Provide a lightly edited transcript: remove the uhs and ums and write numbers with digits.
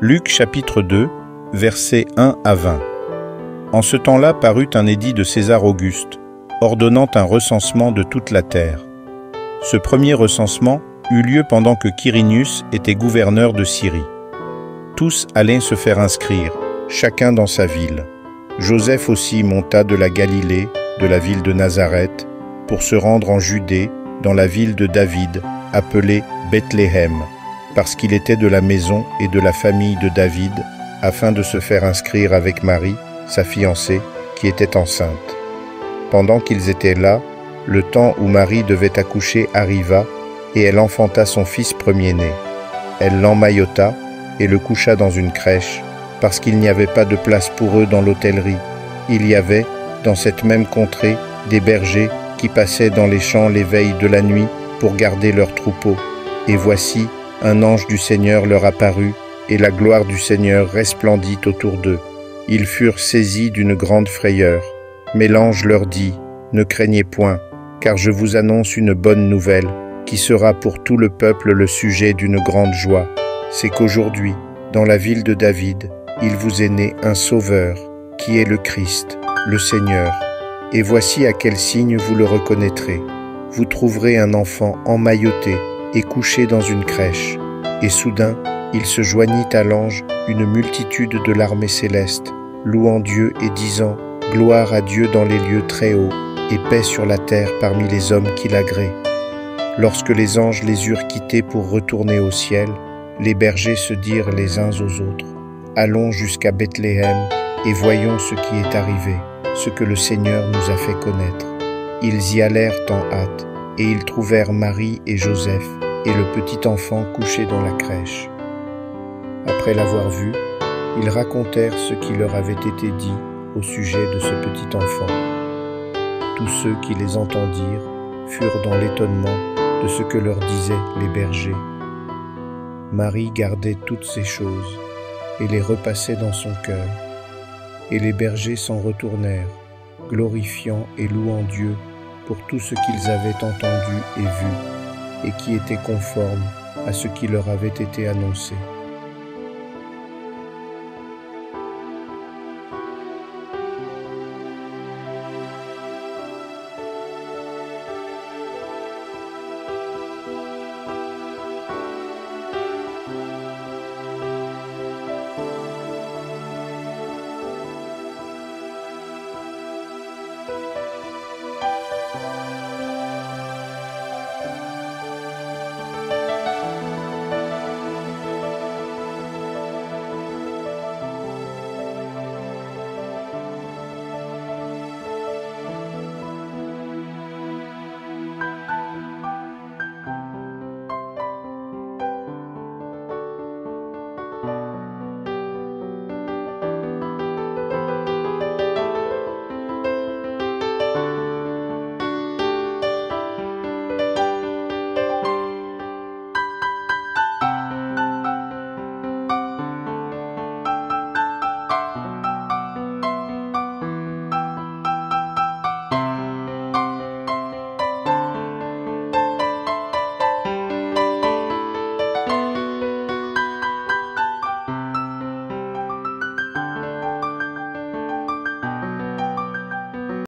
Luc chapitre 2, versets 1 à 20. En ce temps-là parut un édit de César Auguste, ordonnant un recensement de toute la terre. Ce premier recensement eut lieu pendant que Quirinius était gouverneur de Syrie. Tous allaient se faire inscrire, chacun dans sa ville. Joseph aussi monta de la Galilée, de la ville de Nazareth, pour se rendre en Judée, dans la ville de David, appelée Bethléem, parce qu'il était de la maison et de la famille de David, afin de se faire inscrire avec Marie, sa fiancée, qui était enceinte. Pendant qu'ils étaient là, le temps où Marie devait accoucher arriva, et elle enfanta son fils premier-né. Elle l'emmaillota et le coucha dans une crèche, parce qu'il n'y avait pas de place pour eux dans l'hôtellerie. Il y avait, dans cette même contrée, des bergers qui passaient dans les champs les veilles de la nuit pour garder leurs troupeaux. Et voici, un ange du Seigneur leur apparut, et la gloire du Seigneur resplendit autour d'eux. Ils furent saisis d'une grande frayeur. Mais l'ange leur dit, « Ne craignez point, car je vous annonce une bonne nouvelle, qui sera pour tout le peuple le sujet d'une grande joie. C'est qu'aujourd'hui, dans la ville de David, il vous est né un Sauveur, qui est le Christ, le Seigneur. Et voici à quel signe vous le reconnaîtrez. Vous trouverez un enfant emmailloté et couché dans une crèche. » Et soudain, il se joignit à l'ange une multitude de l'armée céleste, louant Dieu et disant « Gloire à Dieu dans les lieux très hauts, et paix sur la terre parmi les hommes qui l'agréent. » Lorsque les anges les eurent quittés pour retourner au ciel, les bergers se dirent les uns aux autres « Allons jusqu'à Bethléem et voyons ce qui est arrivé, ce que le Seigneur nous a fait connaître. » Ils y allèrent en hâte, et ils trouvèrent Marie et Joseph et le petit enfant couché dans la crèche. Après l'avoir vu, ils racontèrent ce qui leur avait été dit au sujet de ce petit enfant. Tous ceux qui les entendirent furent dans l'étonnement de ce que leur disaient les bergers. Marie gardait toutes ces choses et les repassait dans son cœur. Et les bergers s'en retournèrent, glorifiant et louant Dieu pour tout ce qu'ils avaient entendu et vu, et qui était conforme à ce qui leur avait été annoncé.